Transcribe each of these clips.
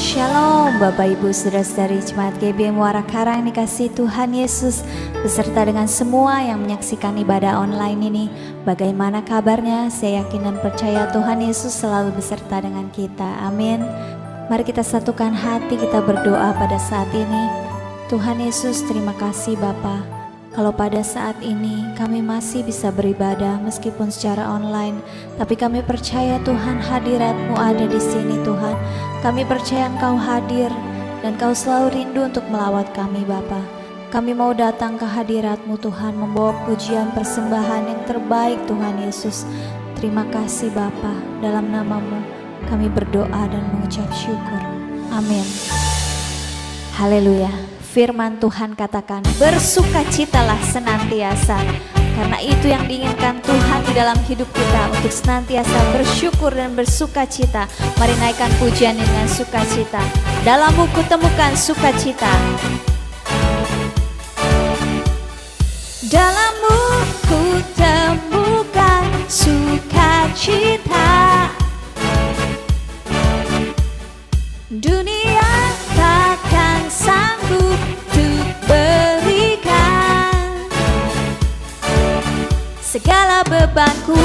Shalom Bapak Ibu Saudara-saudari Jemaat GBI Muara Karang dikasihi Tuhan Yesus, beserta dengan semua yang menyaksikan ibadah online ini. Bagaimana kabarnya? Saya yakin dan percaya Tuhan Yesus selalu beserta dengan kita. Amin. Mari kita satukan hati, kita berdoa pada saat ini. Tuhan Yesus, terima kasih Bapa. Kalau pada saat ini kami masih bisa beribadah meskipun secara online, tapi kami percaya Tuhan hadirat-Mu ada di sini Tuhan. Kami percaya Engkau hadir dan Kau selalu rindu untuk melawat kami Bapa. Kami mau datang ke hadirat-Mu Tuhan, membawa pujian persembahan yang terbaik Tuhan Yesus. Terima kasih Bapa, dalam nama-Mu kami berdoa dan mengucap syukur. Amin. Haleluya. Firman Tuhan katakan, bersukacitalah senantiasa, karena itu yang diinginkan Tuhan di dalam hidup kita, untuk senantiasa bersyukur dan bersukacita. Mari naikkan pujian dengan sukacita. Dalam buku temukan sukacita. Dalam buku temukan sukacita. Dunia takkan sanggup untuk berikan. Segala bebanku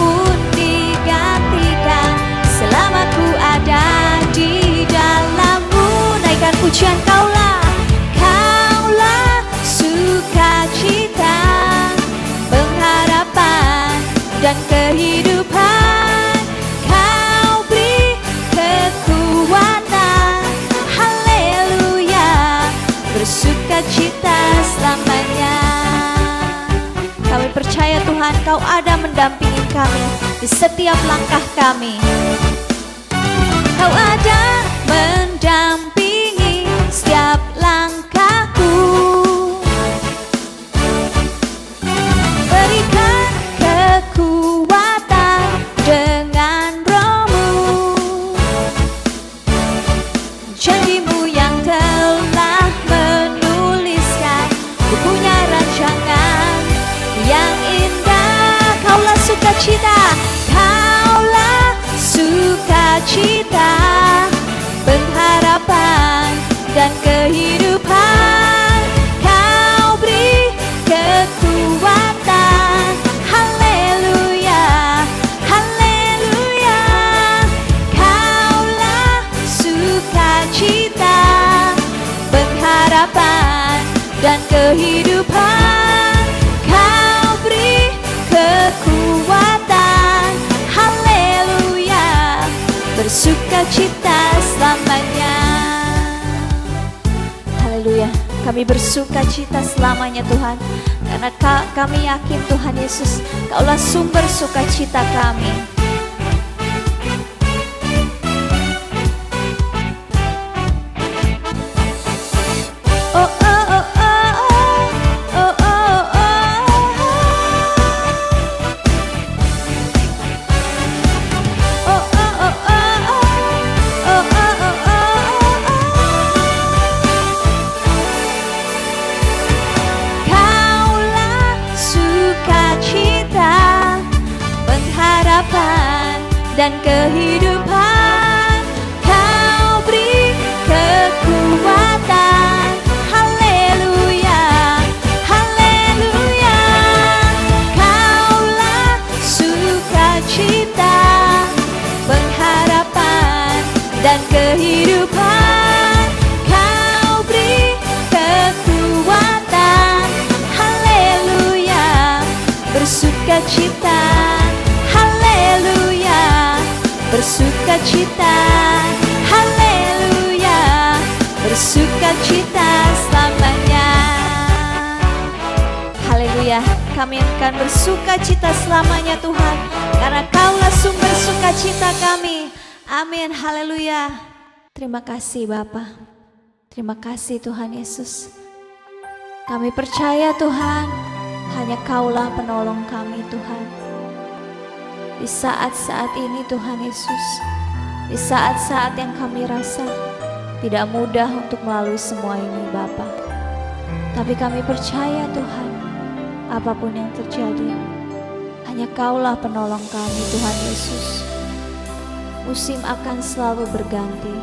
pun digantikan selama ku ada di dalam-Mu. Naikkan pujian, Kaulah, Kaulah sukacita, pengharapan dan kehidupan. Kau beri kekuatan, haleluya, bersukacita selamanya. Kami percaya Tuhan, Kau ada mendampingi kami di setiap langkah kami. Kau ada mendampingi setiap langkahku. Berikan kekuatan dengan Roh-Mu. Janji-Mu yang telah menuliskan bukunya rancangan yang indah. Kaulah sukacita, Kaulah sukacita, pengharapan dan kehidupan. Kau beri kekuatan, haleluya, haleluya. Kaulah sukacita, pengharapan dan kehidupan. Kau beri kekuatan, haleluya, bersukacita selamanya. Haleluya, kami bersukacita selamanya Tuhan, karena kami yakin Tuhan Yesus, Kaulah sumber sukacita kami. Oh, oh, oh, oh, oh, oh, oh, Kaulah sukacita, pengharapan dan kehidupan. Kau beri kekuatan, haleluya, haleluya. Kaulah sukacita, pengharapan dan kehidupan. Kau beri kekuatan, haleluya, bersukacita, haleluya, bersukacita, haleluya, bersukacita selamanya. Haleluya, kami akan bersukacita selamanya Tuhan, karena Kaulah sumber sukacita kami. Amin, haleluya. Terima kasih Bapa, terima kasih Tuhan Yesus. Kami percaya Tuhan, hanya Kaulah penolong kami Tuhan. Di saat-saat ini Tuhan Yesus, di saat-saat yang kami rasa tidak mudah untuk melalui semua ini Bapa, tapi kami percaya Tuhan, apapun yang terjadi, hanya Kaulah penolong kami Tuhan Yesus. Musim akan selalu berganti,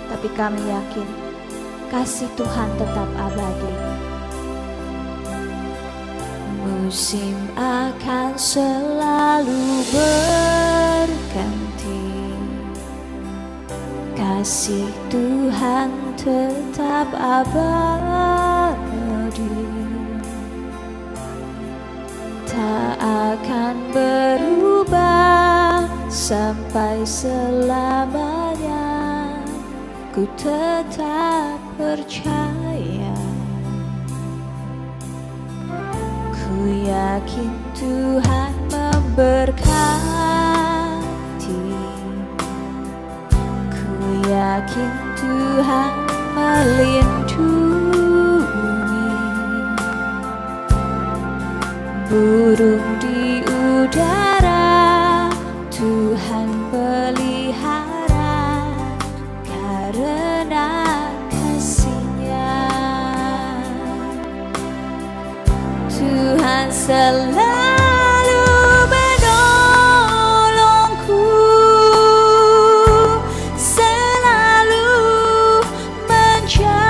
tapi kami yakin kasih Tuhan tetap abadi. Musim akan selalu berganti, kasih Tuhan tetap abadi, tak akan berubah sampai selamanya. Ku tetap percaya, ku yakin Tuhan memberkati, ku yakin Tuhan melindungi. Burung di udara Tuhan pelihara karena kasih-Nya. Tuhan selalu menolongku, selalu menjagaku.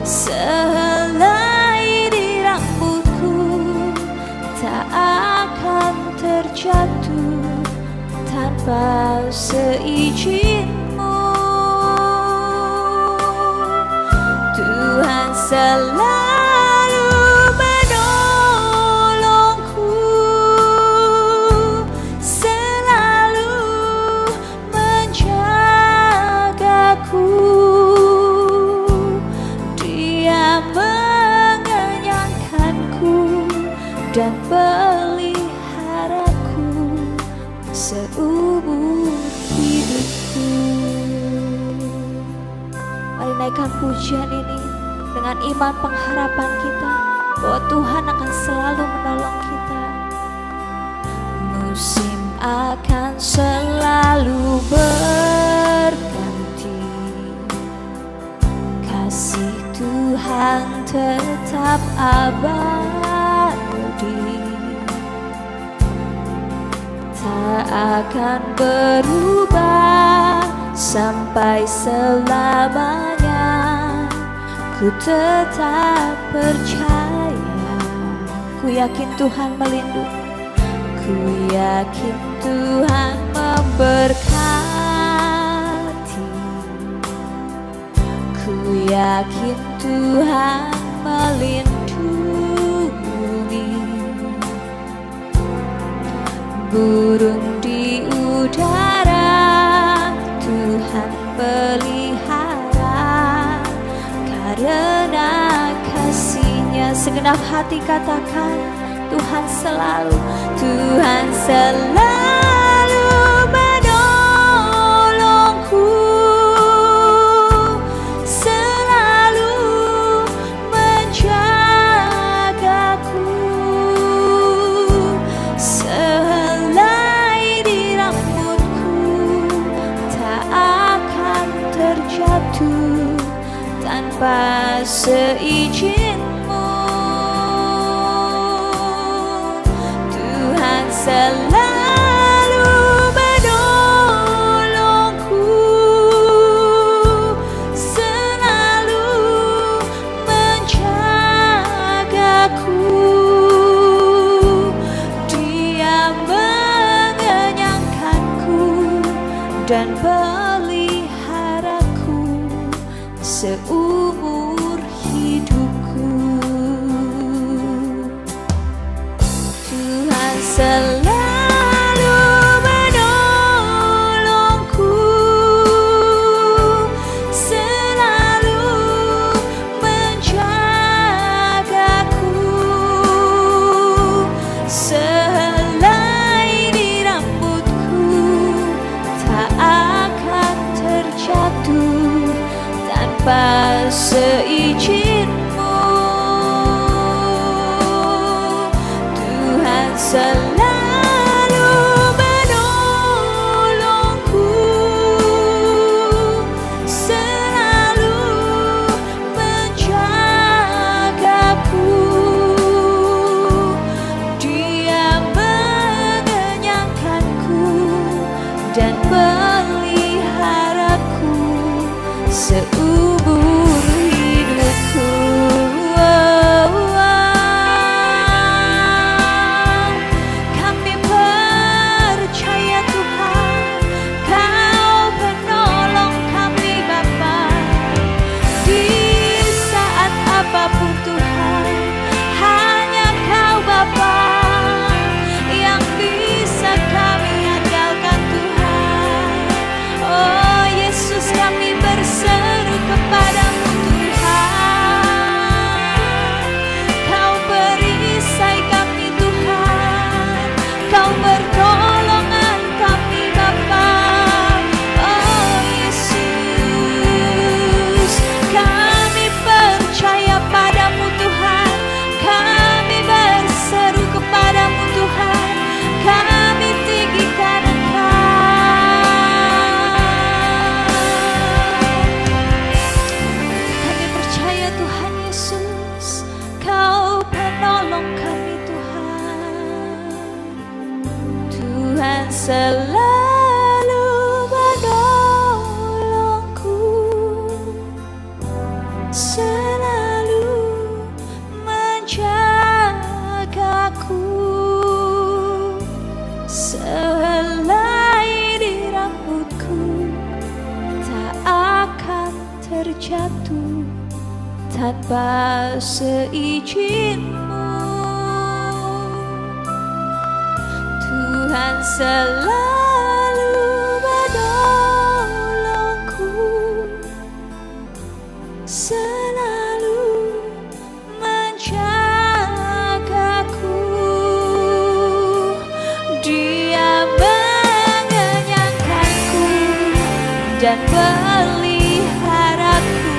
Sehelai di rambutku tak akan terjatuh tanpa seizin-Mu. Tuhan selalu menolongku, selalu menjagaku. Dia mengenyangkanku dan peliharaku seumur hidupku. Mari naikkan pujian ini dengan iman pengharapan kita bahwa Tuhan akan selalu menolong kita. Musim akan selalu berganti, kasih Tuhan tetap abadi, tak akan berubah sampai selamanya. Ku tetap percaya, ku yakin Tuhan melindungi, ku yakin Tuhan memberkati, ku yakin Tuhan melindungi. Burung di udara Tuhan pelihara karena kasih-Nya. Segenap hati katakan, Tuhan selalu, Tuhan selalu menolongku, selalu menjagaku. Sehelai di rambutku tak akan terjatuh tanpa seizin-Mu. Tuhan selalu menolongku, selalu menjagaku. Dia mengenyangkanku dan peliharaku seumur hidupku. Tuhan selalu menolongku, selalu menjagaku. Sehelai di rambutku tak akan terjatuh tanpa seizin-Mu. Tuhan selalu menolongku, selalu menjagaku. seumur hidupku. Kami percaya Tuhan, Kau penolong kami Bapa. Di saat apapun Tuhan, hanya Kau Bapa yang bisa kami andalkan Tuhan. Oh Yesus, kami berseru kepadamu Tuhan. Kau perisai kami Tuhan, Kau pertolongan kami Bapa. Oh Yesus, kami percaya padamu Tuhan, kami berseru kepadamu Tuhan, kami tinggikan Kami percaya Tuhan Yesus, Kau penolong kami Tuhan. Tuhan selalu menolongku, selalu menjagaku. Sehelai di rambutku tak akan terjatuh tanpa seizin-Mu. Tuhan selalu menolongku, selalu menjagaku. Dia mengenyangkanku dan peliharaku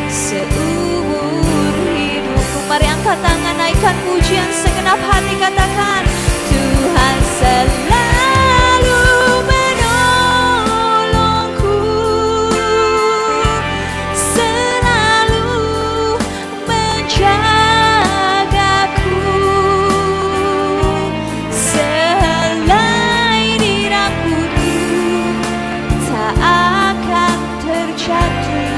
seumur hidupku. Mari angkat tangan, naikkan pujian segenap hati, katakan Tuhan selalu menolongku, selalu menjagaku. Sehelai di rambutku tak akan terjatuh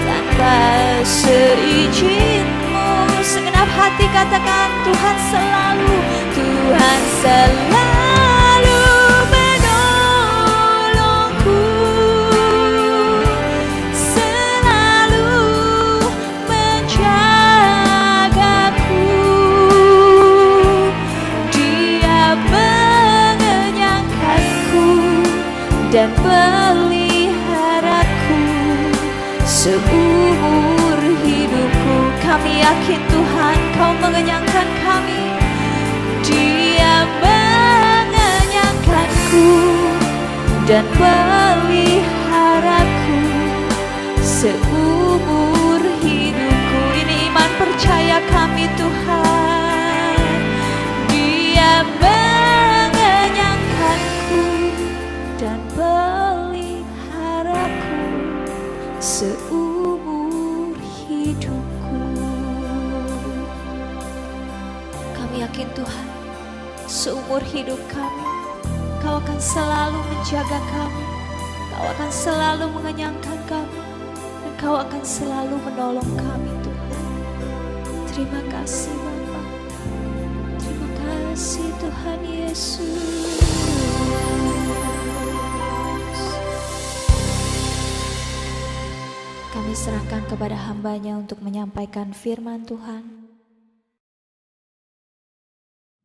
tanpa seizin-Mu. Segenap hati katakan Tuhan selalu, Tuhan selalu menolongku, selalu menjagaku. Dia mengenyangkanku dan peliharaku seumur hidupku. Kami yakin Tuhan, Kau mengenyangkan kami. Dia mengenyangkanku dan peliharaku seumur hidupku. Ini iman percaya kami Tuhan. Dia mengenyangkanku dan peliharaku seumur hidupku. Kami yakin Tuhan, seumur hidup kami Kau akan selalu menjaga kami, Kau akan selalu mengenyangkan kami, dan Kau akan selalu menolong kami Tuhan. Terima kasih Bapa, terima kasih Tuhan Yesus. Kami serahkan kepada hamba-Nya untuk menyampaikan firman Tuhan.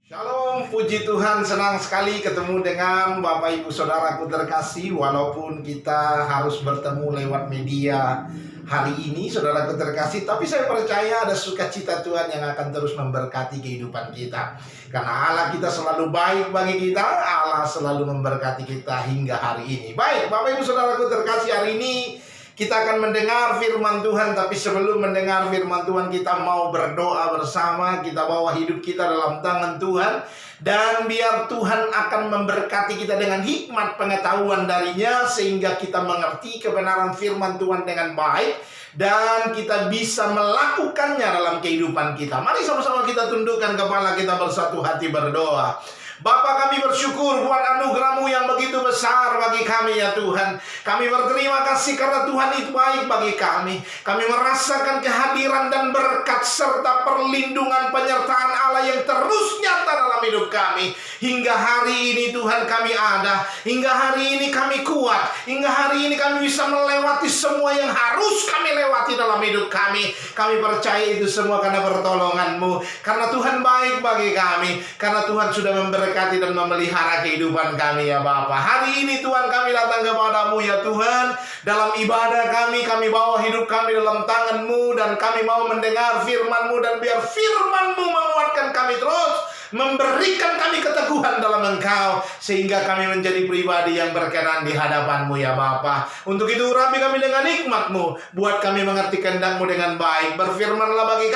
Shalom, puji Tuhan, senang sekali ketemu dengan Bapak Ibu Saudaraku terkasih. Walaupun kita harus bertemu lewat media hari ini, saudaraku terkasih, tapi saya percaya ada sukacita Tuhan yang akan terus memberkati kehidupan kita. Karena Allah kita selalu baik bagi kita, Allah selalu memberkati kita hingga hari ini. Baik, Bapak Ibu Saudaraku terkasih, hari ini kita akan mendengar firman Tuhan. Tapi sebelum mendengar firman Tuhan, kita mau berdoa bersama. Kita bawa hidup kita dalam tangan Tuhan, dan biar Tuhan akan memberkati kita dengan hikmat pengetahuan darinya, sehingga kita mengerti kebenaran firman Tuhan dengan baik, dan kita bisa melakukannya dalam kehidupan kita. Mari sama-sama kita tundukkan kepala kita, bersatu hati berdoa. Bapa, kami bersyukur buat anugerah-Mu yang begitu besar bagi kami ya Tuhan. Kami berterima kasih karena Tuhan itu baik bagi kami. Kami merasakan kehadiran dan berkat serta perlindungan penyertaan Allah yang terus nyata dalam hidup kami. Hingga hari ini Tuhan kami ada. Hingga hari ini kami kuat. Hingga hari ini kami bisa melewati semua yang harus kami lewati dalam hidup kami. Kami percaya itu semua karena pertolongan-Mu. Karena Tuhan baik bagi kami. Karena Tuhan sudah memberkati dan memelihara kehidupan kami ya Bapa. Hari ini Tuhan kami datang kepada-Mu ya Tuhan. Dalam ibadah kami bawa hidup kami dalam tangan-Mu. Dan kami mau mendengar firman-Mu. Dan biar firman-Mu menguatkan kami terus, memberikan kami keteguhan dalam Engkau, sehingga kami menjadi pribadi yang berkenan di hadapan-Mu ya Bapa. Untuk itu urapi kami dengan nikmat-Mu, buat kami mengerti kehendak-Mu dengan baik. Berfirmanlah bagi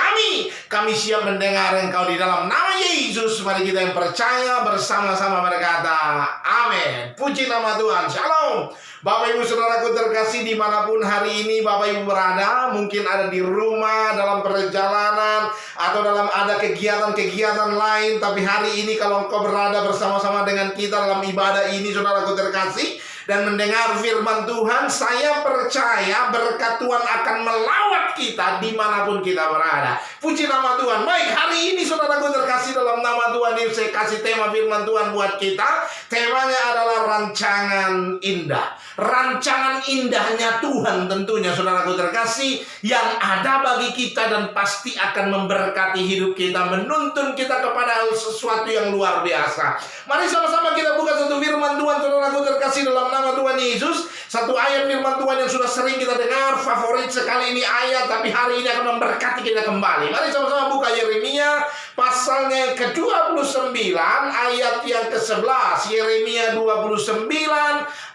kami siap mendengar Engkau di dalam nama Yesus. Mari kita yang percaya bersama-sama berkata amin. Puji nama Tuhan. Shalom. Bapak Ibu Saudaraku terkasih, dimanapun hari ini Bapak Ibu berada, mungkin ada di rumah, dalam perjalanan, atau dalam ada kegiatan-kegiatan lain. Tapi hari ini kalau engkau berada bersama-sama dengan kita dalam ibadah ini Saudaraku terkasih, dan mendengar firman Tuhan, saya percaya berkat Tuhan akan melawat kita dimanapun kita berada. Puji nama Tuhan. Baik, hari ini Saudaraku terkasih, dalam nama Tuhan ini saya kasih tema firman Tuhan buat kita. Temanya adalah rancangan indah. Rancangan indahnya Tuhan tentunya Saudaraku terkasih, yang ada bagi kita dan pasti akan memberkati hidup kita, menuntun kita kepada sesuatu yang luar biasa. Mari sama-sama kita buka satu firman Tuhan Saudaraku terkasih dalam nama Tuhan Yesus. Satu ayat firman Tuhan yang sudah sering kita dengar, favorit sekali ini ayat, tapi hari ini akan memberkati kita kembali. Mari sama-sama buka Yeremia pasalnya ke-29 ayat yang ke-11. Yeremia 29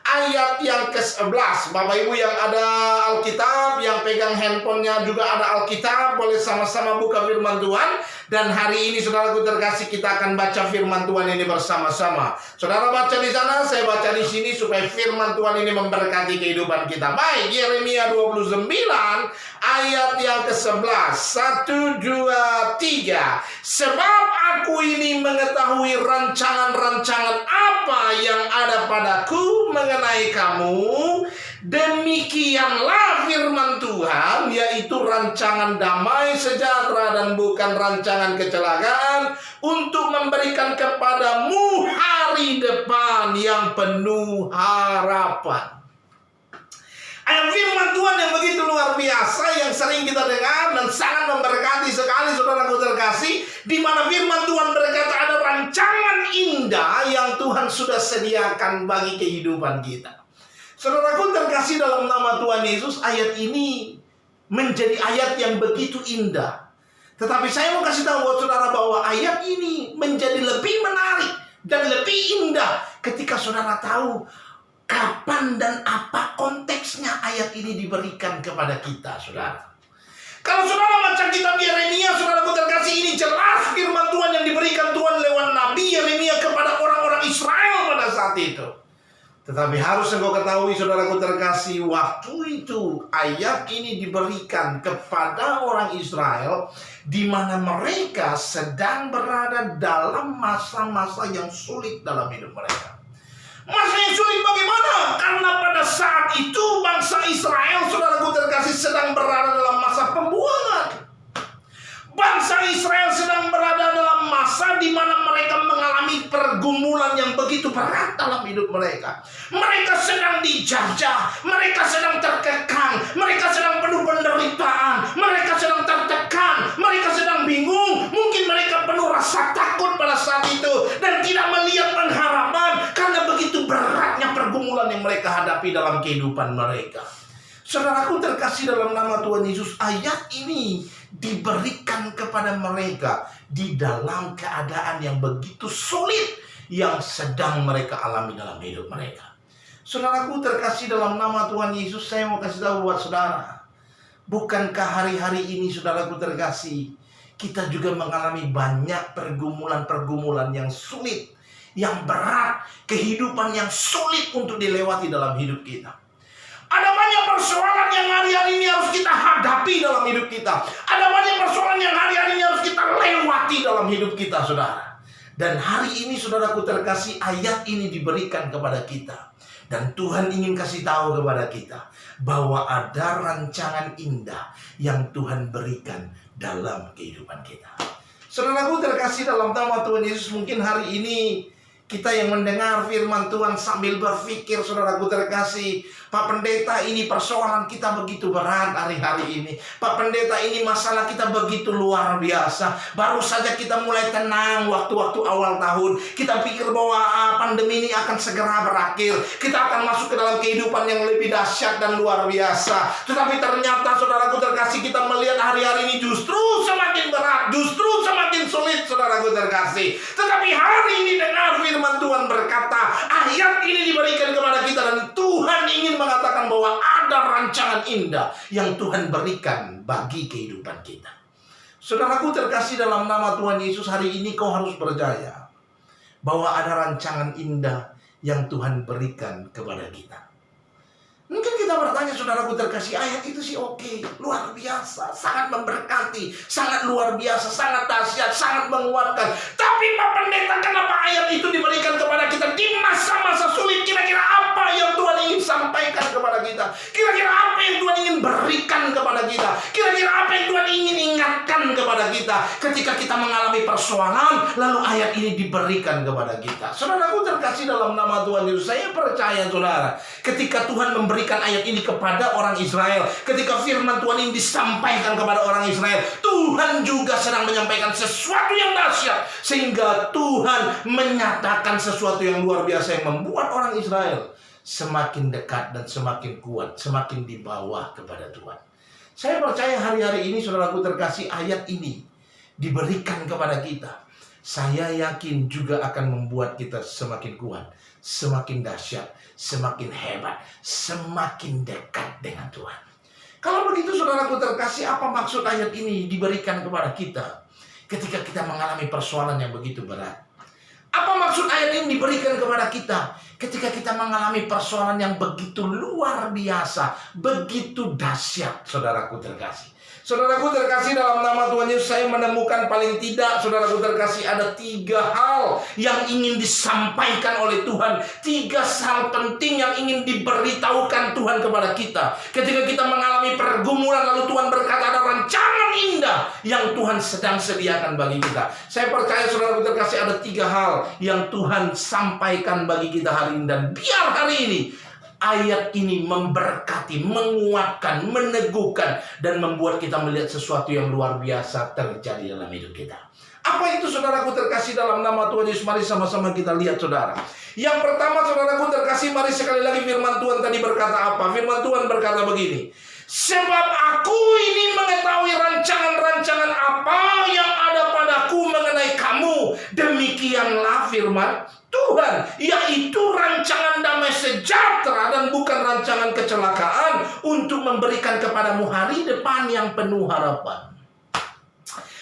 ayat yang ke-11. Bapak Ibu yang ada Alkitab, yang pegang handphonenya juga ada Alkitab, boleh sama-sama buka firman Tuhan. Dan hari ini Saudaraku terkasih, kita akan baca firman Tuhan ini bersama-sama. Saudara baca di sana, saya baca di sini, supaya firman Tuhan ini memberkati kehidupan kita. Baik, Yeremia 29 ayat yang ke-11. 1, 2, 3. Sebab aku ini mengetahui rancangan-rancangan apa yang ada padaku mengenai kamu. Demikianlah firman Tuhan, yaitu rancangan damai sejahtera dan bukan rancangan kecelakaan, untuk memberikan kepadamu hari depan yang penuh harapan. Ayat firman Tuhan yang begitu luar biasa, yang sering kita dengar dan sangat memberkati sekali Saudaraku terkasih, di mana firman Tuhan berkata ada rancangan indah yang Tuhan sudah sediakan bagi kehidupan kita. Saudaraku terkasih dalam nama Tuhan Yesus, ayat ini menjadi ayat yang begitu indah. Tetapi saya mau kasih tahu buat saudara bahwa ayat ini menjadi lebih menarik dan lebih indah ketika saudara tahu kapan dan apa konteksnya ayat ini diberikan kepada kita, saudara. Kalau saudara baca kitab Yeremia, saudaraku terkasih, ini jelas firman Tuhan yang diberikan Tuhan lewat Nabi Yeremia kepada orang-orang Israel pada saat itu. Tetapi harus engkau ketahui saudaraku terkasih, waktu itu ayat ini diberikan kepada orang Israel, di mana mereka sedang berada dalam masa-masa yang sulit dalam hidup mereka. Masa yang sulit bagaimana? Karena pada saat itu bangsa Israel, saudaraku terkasih, sedang berada dalam masa pembuangan. Bangsa Israel sedang berada dalam masa di mana mereka mengalami pergumulan yang begitu berat dalam hidup mereka. Mereka sedang dijajah, mereka sedang terkekang, mereka sedang penuh penderitaan, mereka sedang tertekan, mereka sedang bingung. Mungkin mereka penuh rasa takut pada saat itu dan tidak melihat pengharapan karena begitu beratnya pergumulan yang mereka hadapi dalam kehidupan mereka. Saudaraku terkasih dalam nama Tuhan Yesus, ayat ini diberikan kepada mereka di dalam keadaan yang begitu sulit yang sedang mereka alami dalam hidup mereka. Saudaraku terkasih dalam nama Tuhan Yesus, saya mau kasih tahu buat saudara, bukankah hari-hari ini saudaraku terkasih, kita juga mengalami banyak pergumulan-pergumulan yang sulit, yang berat, kehidupan yang sulit untuk dilewati dalam hidup kita. Ada banyak persoalan yang hari-hari ini harus kita hadapi dalam hidup kita. Ada banyak persoalan yang hari-hari ini harus kita lewati dalam hidup kita, saudara. Dan hari ini saudaraku terkasih, ayat ini diberikan kepada kita. Dan Tuhan ingin kasih tahu kepada kita bahwa ada rancangan indah yang Tuhan berikan dalam kehidupan kita. Saudaraku terkasih dalam nama Tuhan Yesus, mungkin hari ini kita yang mendengar firman Tuhan sambil berpikir, saudaraku terkasih, Pak Pendeta, ini persoalan kita begitu berat hari-hari ini. Pak Pendeta, ini masalah kita begitu luar biasa. Baru saja kita mulai tenang waktu-waktu awal tahun. Kita pikir bahwa pandemi ini akan segera berakhir. Kita akan masuk ke dalam kehidupan yang lebih dahsyat dan luar biasa. Tetapi ternyata saudaraku terkasih, kita melihat hari-hari ini justru semakin berat, justru semakin sulit, saudaraku terkasih. Tetapi hari ini dengar firman Tuhan berkata, ayat ini diberikan kepada kita dan Tuhan ingin mengatakan bahwa ada rancangan indah yang Tuhan berikan bagi kehidupan kita. Saudaraku terkasih dalam nama Tuhan Yesus, hari ini kau harus percaya bahwa ada rancangan indah yang Tuhan berikan kepada kita. Mungkin kita bertanya, saudaraku terkasih, ayat itu sih oke, luar biasa, sangat memberkati, sangat luar biasa, sangat dahsyat, sangat menguatkan. Tapi Pak Pendeta, kenapa ayat itu diberikan kepada kita di masa-masa sulit? Kira-kira apa yang Tuhan ingin sampaikan kepada kita? Kira-kira apa yang Tuhan ingin berikan kepada kita? Kira-kira apa yang Tuhan ingin ingatkan kepada kita ketika kita mengalami persoalan, lalu ayat ini diberikan kepada kita? Saudaraku terkasih dalam nama Tuhan Yesus, saya percaya saudara, ketika Tuhan memberikan ayat ini kepada orang Israel, ketika firman Tuhan ini disampaikan kepada orang Israel, Tuhan juga sedang menyampaikan sesuatu yang dahsyat, sehingga Tuhan menyatakan sesuatu yang luar biasa yang membuat orang Israel semakin dekat dan semakin kuat, semakin dibawa kepada Tuhan. Saya percaya hari-hari ini saudaraku terkasih, ayat ini diberikan kepada kita, saya yakin juga akan membuat kita semakin kuat, semakin dahsyat, semakin hebat, semakin dekat dengan Tuhan. Kalau begitu saudaraku terkasih, apa maksud ayat ini diberikan kepada kita ketika kita mengalami persoalan yang begitu berat? Apa maksud ayat ini diberikan kepada kita ketika kita mengalami persoalan yang begitu luar biasa, begitu dahsyat, saudaraku terkasih? Saudaraku terkasih dalam nama Tuhan Yesus, saya menemukan paling tidak, saudaraku terkasih, ada 3 hal yang ingin disampaikan oleh Tuhan. 3 hal penting yang ingin diberitahukan Tuhan kepada kita ketika kita mengalami pergumulan, lalu Tuhan berkata ada rancangan indah yang Tuhan sedang sediakan bagi kita. Saya percaya saudaraku terkasih, ada 3 hal yang Tuhan sampaikan bagi kita hari ini. Dan biar hari ini ayat ini memberkati, menguatkan, meneguhkan, dan membuat kita melihat sesuatu yang luar biasa terjadi dalam hidup kita. Apa itu saudaraku terkasih dalam nama Tuhan Yesus? Mari sama-sama kita lihat saudara. Yang pertama saudaraku terkasih, mari sekali lagi firman Tuhan tadi berkata apa? Firman Tuhan berkata begini, sebab aku ini mengetahui rancangan-rancangan apa yang ada padaku mengenai kamu. Demikianlah firman Tuhan, yaitu rancangan damai sejahtera dan bukan rancangan kecelakaan, untuk memberikan kepadamu hari depan yang penuh harapan.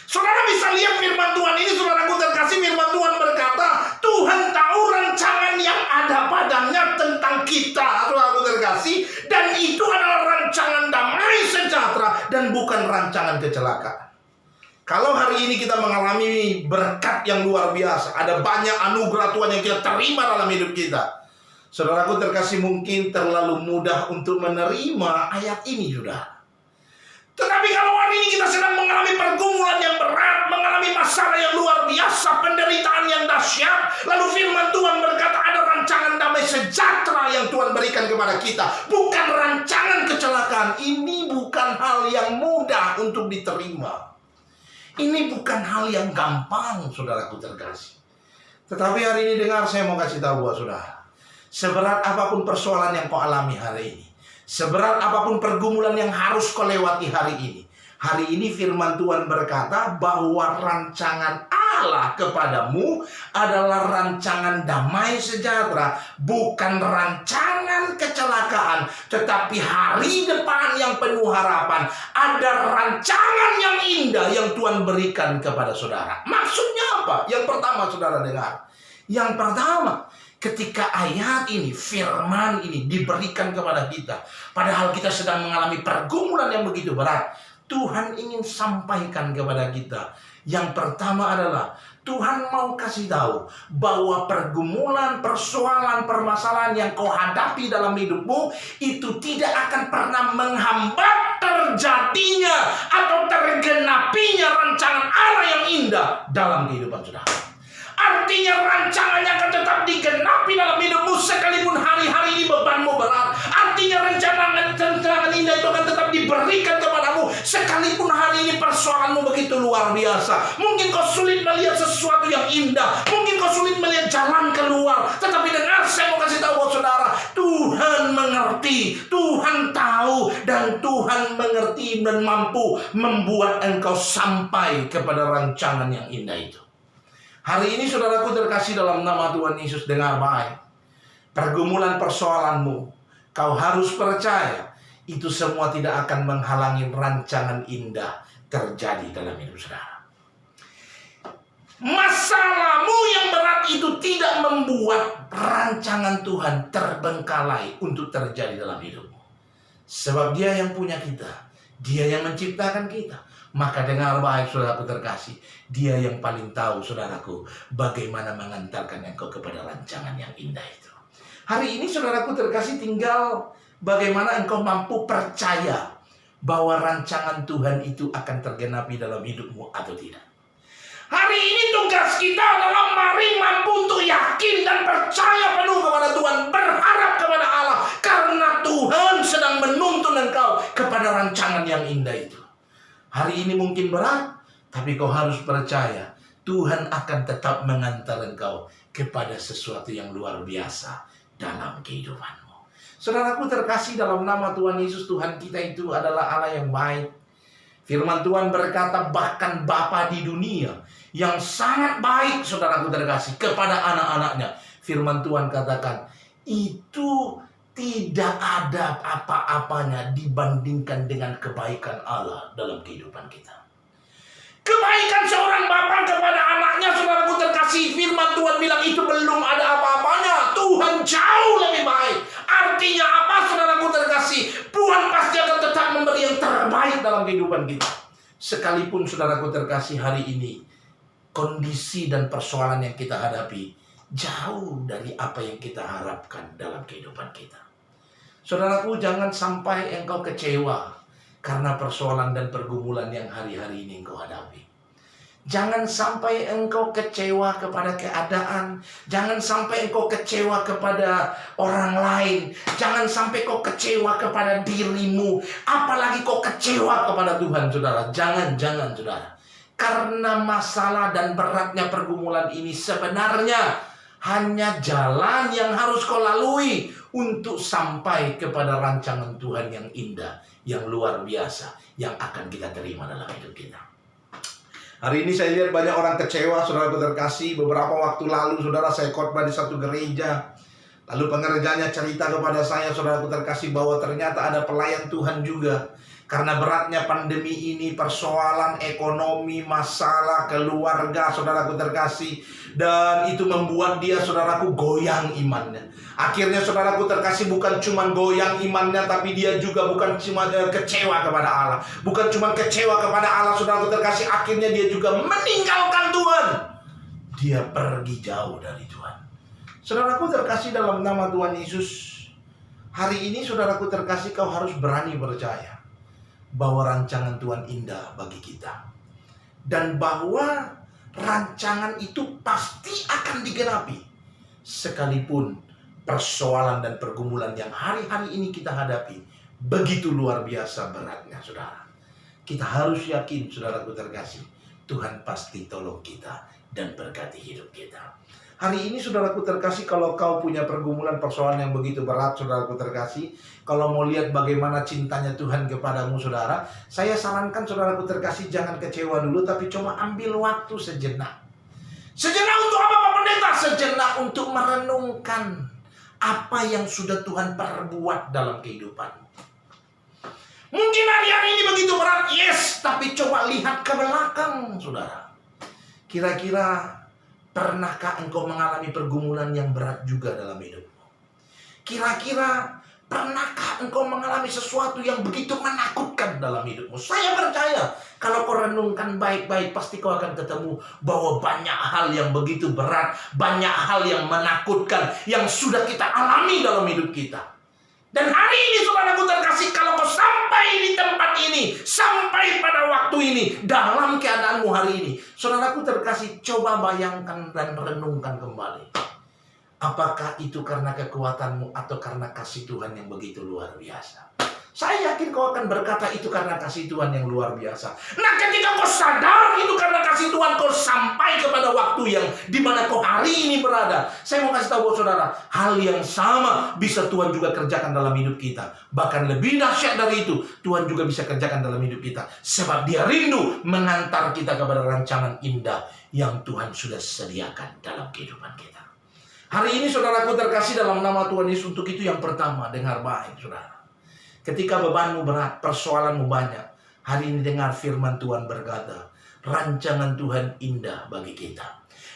Saudara bisa lihat firman Tuhan ini, saudaraku terkasih, firman Tuhan berkata, Tuhan tahu rancangan yang ada padanya tentang kita, saudaraku terkasih, dan itu adalah rancangan damai sejahtera dan bukan rancangan kecelakaan. Kalau hari ini kita mengalami berkat yang luar biasa, ada banyak anugerah Tuhan yang kita terima dalam hidup kita, saudaraku terkasih, mungkin terlalu mudah untuk menerima ayat ini, saudara. Tetapi kalau hari ini kita sedang mengalami pergumulan yang berat, mengalami masalah yang luar biasa, penderitaan yang dahsyat, lalu firman Tuhan berkata ada rancangan damai sejahtera yang Tuhan berikan kepada kita, bukan rancangan kecelakaan. Ini bukan hal yang mudah untuk diterima. Ini bukan hal yang gampang, saudaraku terkasih. Tetapi hari ini dengar, saya mau kasih tahu buat saudara, seberat apapun persoalan yang kau alami hari ini, seberat apapun pergumulan yang harus kau lewati hari ini firman Tuhan berkata bahwa rancangan Allah kepadamu adalah rancangan damai sejahtera, bukan rancangan kecelakaan, tetapi hari depan yang penuh harapan. Ada rancangan yang indah yang Tuhan berikan kepada saudara. Maksudnya apa? Yang pertama, saudara dengar. Yang pertama, ketika ayat ini, firman ini diberikan kepada kita, padahal kita sedang mengalami pergumulan yang begitu berat, Tuhan ingin sampaikan kepada kita. Yang pertama adalah Tuhan mau kasih tahu bahwa pergumulan, persoalan, permasalahan yang kau hadapi dalam hidupmu itu tidak akan pernah menghambat terjadinya atau tergenapinya rancangan Allah yang indah dalam kehidupan saudara. Artinya rancangannya akan tetap digenapi dalam hidupmu sekalipun hari-hari ini bebanmu berat. Artinya rancangan indah itu akan tetap diberikan kepadamu sekalipun hari ini persoalanmu begitu luar biasa. Mungkin kau sulit melihat sesuatu yang indah, mungkin kau sulit melihat jalan keluar. Tetapi dengar, saya mau kasih tahu buat saudara, Tuhan mengerti, Tuhan tahu, dan Tuhan mengerti dan mampu membuat engkau sampai kepada rancangan yang indah itu. Hari ini saudaraku terkasih dalam nama Tuhan Yesus, dengar baik. Pergumulan persoalanmu, kau harus percaya, itu semua tidak akan menghalangi rancangan indah terjadi dalam hidup saudara. Masalahmu yang berat itu tidak membuat rancangan Tuhan terbengkalai untuk terjadi dalam hidupmu. Sebab Dia yang punya kita, Dia yang menciptakan kita. Maka dengar baik saudaraku terkasih, Dia yang paling tahu saudaraku bagaimana mengantarkan engkau kepada rancangan yang indah itu. Hari ini saudaraku terkasih, tinggal bagaimana engkau mampu percaya bahwa rancangan Tuhan itu akan tergenapi dalam hidupmu atau tidak. Hari ini tugas kita adalah mari mampu untuk yakin dan percaya penuh kepada Tuhan, berharap kepada Allah, karena Tuhan sedang menuntun engkau kepada rancangan yang indah itu. Hari ini mungkin berat, tapi kau harus percaya Tuhan akan tetap mengantar engkau kepada sesuatu yang luar biasa dalam kehidupanmu. Saudaraku terkasih dalam nama Tuhan Yesus, Tuhan kita itu adalah Allah yang baik. Firman Tuhan berkata bahkan Bapa di dunia yang sangat baik, saudaraku terkasih, kepada anak-anaknya. Firman Tuhan katakan, itu tidak ada apa-apanya dibandingkan dengan kebaikan Allah dalam kehidupan kita. Kebaikan seorang bapa kepada anaknya, saudaraku terkasih, firman Tuhan bilang itu belum ada apa-apanya. Tuhan jauh lebih baik. Artinya apa, saudaraku terkasih? Tuhan pasti akan tetap memberi yang terbaik dalam kehidupan kita. Sekalipun saudaraku terkasih, hari ini kondisi dan persoalan yang kita hadapi jauh dari apa yang kita harapkan dalam kehidupan kita. Saudaraku, jangan sampai engkau kecewa karena persoalan dan pergumulan yang hari-hari ini engkau hadapi. Jangan sampai engkau kecewa kepada keadaan. Jangan sampai engkau kecewa kepada orang lain. Jangan sampai kau kecewa kepada dirimu. Apalagi kau kecewa kepada Tuhan, saudara. Jangan, saudara. Karena masalah dan beratnya pergumulan ini sebenarnya hanya jalan yang harus kau lalui untuk sampai kepada rancangan Tuhan yang indah, yang luar biasa, yang akan kita terima dalam hidup kita. Hari ini saya lihat banyak orang kecewa, saudara terkasih. Beberapa waktu lalu, saudara, saya khotbah di satu gereja. Lalu pengerjanya cerita kepada saya, saudara terkasih, bahwa ternyata ada pelayan Tuhan juga. Karena beratnya pandemi ini, persoalan ekonomi, masalah keluarga, saudaraku terkasih, dan itu membuat dia, saudaraku, goyang imannya. Akhirnya saudaraku terkasih, bukan cuma goyang imannya, tapi dia juga bukan cuma kecewa kepada Allah. Bukan cuma kecewa kepada Allah, saudaraku terkasih, akhirnya dia juga meninggalkan Tuhan. Dia pergi jauh dari Tuhan. Saudaraku terkasih dalam nama Tuhan Yesus, hari ini saudaraku terkasih, kau harus berani percaya bahwa rancangan Tuhan indah bagi kita. Dan bahwa rancangan itu pasti akan digenapi. Sekalipun persoalan dan pergumulan yang hari-hari ini kita hadapi begitu luar biasa beratnya, saudara. Kita harus yakin, saudaraku terkasih, Tuhan pasti tolong kita dan berkati hidup kita. Hari ini saudaraku terkasih, kalau kau punya pergumulan persoalan yang begitu berat, saudaraku terkasih, kalau mau lihat bagaimana cintanya Tuhan kepadamu, saudara, saya sarankan saudaraku terkasih, jangan kecewa dulu, tapi coba ambil waktu sejenak. Sejenak untuk apa, Pak Pendeta? Sejenak untuk merenungkan apa yang sudah Tuhan perbuat dalam kehidupanmu. Mungkin hari-hari ini begitu berat, yes, tapi coba lihat ke belakang, saudara. Kira-kira pernahkah engkau mengalami pergumulan yang berat juga dalam hidupmu? Kira-kira pernahkah engkau mengalami sesuatu yang begitu menakutkan dalam hidupmu? Saya percaya Kalau kau renungkan baik-baik, pasti kau akan ketemu bahwa banyak hal yang begitu berat, banyak hal yang menakutkan yang sudah kita alami dalam hidup kita. Dan hari ini saudaraku terkasih, kalau kau sampai di tempat ini, sampai pada waktu ini, dalam keadaanmu hari ini, saudaraku terkasih, coba bayangkan dan renungkan kembali. Apakah itu karena kekuatanmu atau karena kasih Tuhan yang begitu luar biasa? Saya yakin kau akan berkata itu karena kasih Tuhan yang luar biasa. Nah, ketika kau sadar itu karena kasih Tuhan, kau sampai kepada waktu yang dimana kau hari ini berada. Saya mau kasih tahu saudara, hal yang sama bisa Tuhan juga kerjakan dalam hidup kita. Bahkan lebih dahsyat dari itu, Tuhan juga bisa kerjakan dalam hidup kita. Sebab Dia rindu mengantar kita kepada rancangan indah yang Tuhan sudah sediakan dalam kehidupan kita. Hari ini saudaraku terkasih dalam nama Tuhan Yesus, untuk itu yang pertama, dengar baik saudara. Ketika bebanmu berat, persoalanmu banyak, hari ini dengar firman Tuhan berkata, rancangan Tuhan indah bagi kita.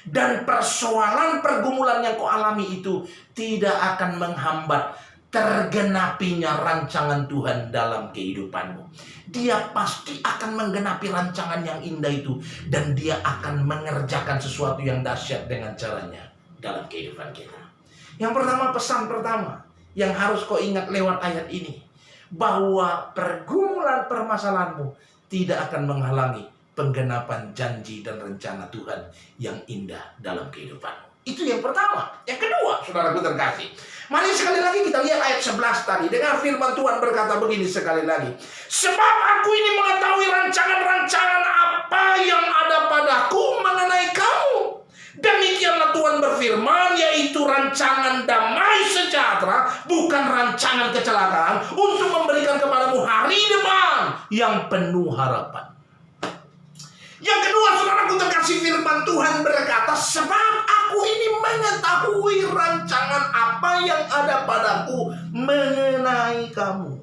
Dan persoalan pergumulan yang kau alami itu tidak akan menghambat tergenapinya rancangan Tuhan dalam kehidupanmu. Dia pasti akan menggenapi rancangan yang indah itu. Dan Dia akan mengerjakan sesuatu yang dahsyat dengan caranya dalam kehidupan kita. Yang pertama, pesan pertama yang harus kau ingat lewat ayat ini, bahwa pergumulan permasalahanmu tidak akan menghalangi penggenapan janji dan rencana Tuhan yang indah dalam kehidupanmu. Itu yang pertama. Yang kedua, saudaraku terkasih, mari sekali lagi kita lihat ayat 11 tadi. Dengar firman Tuhan berkata begini sekali lagi. Sebab aku ini mengetahui rancangan-rancangan apa yang ada padaku mengenai kamu. Demikianlah Tuhan berfirman, yaitu rancangan damai sejahtera, bukan rancangan kecelakaan, untuk memberikan kepadamu hari depan yang penuh harapan. Yang kedua, saudaraku terkasih, firman Tuhan berkata, sebab aku ini mengetahui rancangan apa yang ada padaku mengenai kamu.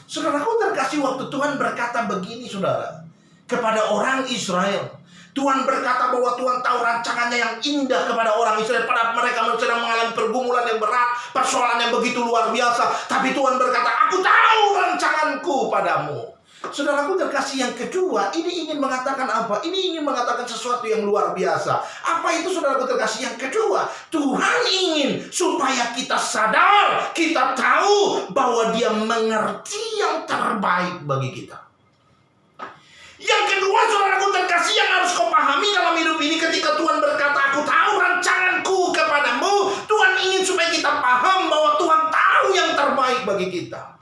Saudaraku terkasih, waktu Tuhan berkata begini saudara, kepada orang Israel, Tuhan berkata bahwa Tuhan tahu rancangannya yang indah kepada orang Israel. Pada mereka sedang mengalami pergumulan yang berat, persoalan yang begitu luar biasa. Tapi Tuhan berkata, aku tahu rancanganku padamu. Saudaraku terkasih, yang kedua, ini ingin mengatakan apa? Ini ingin mengatakan sesuatu yang luar biasa. Apa itu saudaraku terkasih? Yang kedua, Tuhan ingin supaya kita sadar, kita tahu bahwa Dia mengerti yang terbaik bagi kita. Yang kedua, saudaraku terkasih, yang harus kau pahami dalam hidup ini, ketika Tuhan berkata, aku tahu rancanganku kepadamu, Tuhan ingin supaya kita paham bahwa Tuhan tahu yang terbaik bagi kita.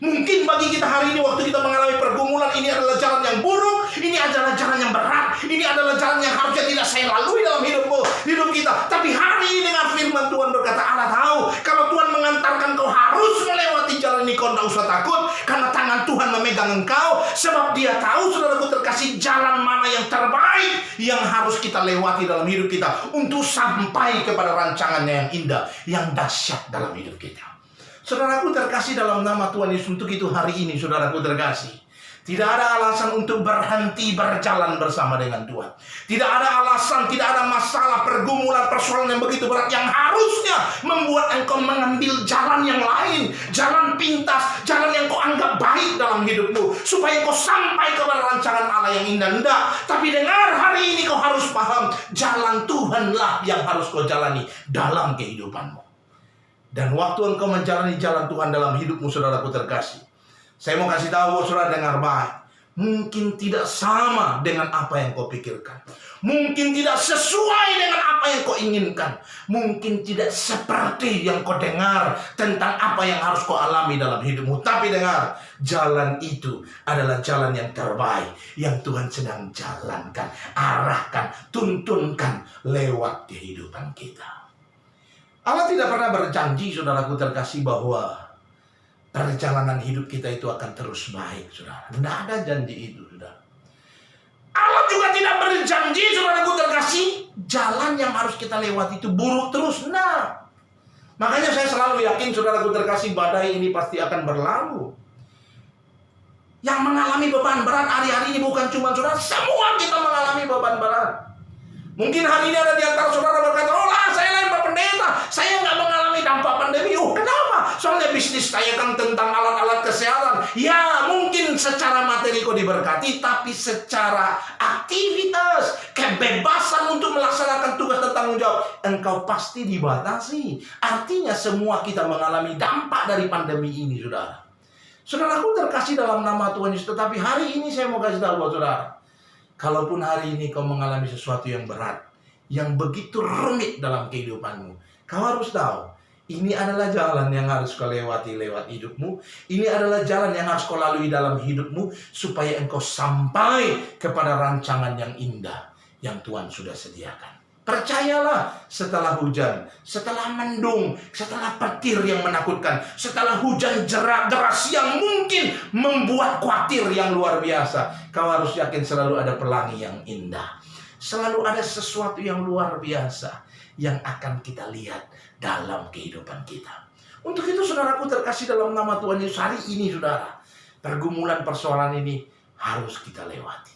Mungkin bagi kita hari ini, waktu kita mengalami pergumulan, ini adalah jalan yang buruk, ini adalah jalan yang berat, ini adalah jalan yang harusnya tidak saya lalui dalam hidup kita. Tapi hari ini dengan firman Tuhan berkata, Allah tahu, kalau Tuhan mengantarkan kau harus melewati jalan ini, kau tidak usah takut, karena tangan Tuhan memegang engkau. Sebab Dia tahu, saudaraku terkasih, jalan mana yang terbaik yang harus kita lewati dalam hidup kita, untuk sampai kepada rancangannya yang indah, yang dahsyat dalam hidup kita. Saudaraku terkasih dalam nama Tuhan Yesus, untuk itu hari ini saudaraku terkasih, tidak ada alasan untuk berhenti berjalan bersama dengan Tuhan. Tidak ada alasan, tidak ada masalah, pergumulan, persoalan yang begitu berat yang harusnya membuat engkau mengambil jalan yang lain, jalan pintas, jalan yang kau anggap baik dalam hidupmu, supaya kau sampai kepada rancangan Allah yang indah. Tidak. Tapi dengar, hari ini kau harus paham, jalan Tuhanlah yang harus kau jalani dalam kehidupanmu. Dan waktu engkau menjalani jalan Tuhan dalam hidupmu, saudaraku terkasih, saya mau kasih tahu, saudara dengar baik, mungkin tidak sama dengan apa yang kau pikirkan, mungkin tidak sesuai dengan apa yang kau inginkan, mungkin tidak seperti yang kau dengar tentang apa yang harus kau alami dalam hidupmu. Tapi dengar, jalan itu adalah jalan yang terbaik yang Tuhan sedang jalankan, arahkan, tuntunkan lewat kehidupan kita. Allah tidak pernah berjanji, saudaraku terkasih, bahwa perjalanan hidup kita itu akan terus baik, saudara. Tidak ada janji itu, saudara. Allah juga tidak berjanji, saudaraku terkasih, jalan yang harus kita lewati itu buruk terus. Nah, makanya saya selalu yakin, saudaraku terkasih, badai ini pasti akan berlalu. Yang mengalami beban berat hari-hari ini bukan cuma saudara, semua kita mengalami beban berat. Mungkin hari ini ada di antara saudara berkata, oh lah, saya lain Pak Pendeta, saya nggak mengalami dampak pandemi. Oh, kenapa? Kenapa? Soalnya bisnis saya kan tentang alat-alat kesehatan. Ya, mungkin secara materi kau diberkati, tapi secara aktivitas, kebebasan untuk melaksanakan tugas dan tanggung jawab, engkau pasti dibatasi. Artinya semua kita mengalami dampak dari pandemi ini, saudara. Saudaraku terkasih dalam nama Tuhan Yesus, tetapi hari ini saya mau kasih tahu buat saudara. Kalaupun hari ini kau mengalami sesuatu yang berat, yang begitu rumit dalam kehidupanmu, kau harus tahu, ini adalah jalan yang harus kau lewati lewat hidupmu. Ini adalah jalan yang harus kau lalui dalam hidupmu, supaya engkau sampai kepada rancangan yang indah yang Tuhan sudah sediakan. Percayalah, setelah hujan, setelah mendung, setelah petir yang menakutkan, setelah hujan deras yang mungkin membuat khawatir yang luar biasa, kau harus yakin selalu ada pelangi yang indah. Selalu ada sesuatu yang luar biasa yang akan kita lihat dalam kehidupan kita. Untuk itu saudaraku terkasih dalam nama Tuhan Yesus, hari ini saudara, pergumulan persoalan ini harus kita lewati.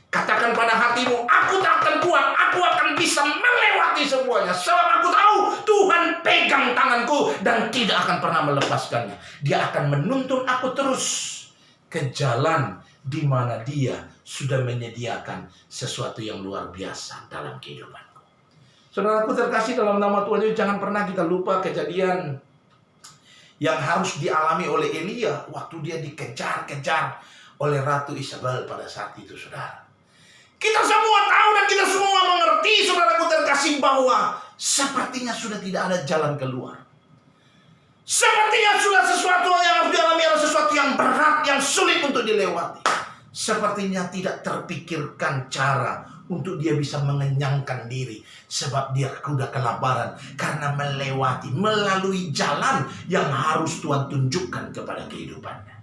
Katakan pada hatimu, aku tak akan kuat, aku akan bisa melewati semuanya. Sebab aku tahu Tuhan pegang tanganku dan tidak akan pernah melepaskannya. Dia akan menuntun aku terus ke jalan di mana Dia sudah menyediakan sesuatu yang luar biasa dalam kehidupanku. Saudaraku terkasih dalam nama Tuhan Yesus, jangan pernah kita lupa kejadian yang harus dialami oleh Elia waktu dia dikejar-kejar oleh Ratu Isabel pada saat itu, saudara. Kita semua tahu dan kita semua mengerti, saudaraku terkasih, bahwa sepertinya sudah tidak ada jalan keluar. Sepertinya sudah sesuatu yang harus dialami adalah sesuatu yang berat, yang sulit untuk dilewati. Sepertinya tidak terpikirkan cara untuk dia bisa mengenyangkan diri, sebab dia sudah kelaparan karena melalui jalan yang harus Tuhan tunjukkan kepada kehidupannya.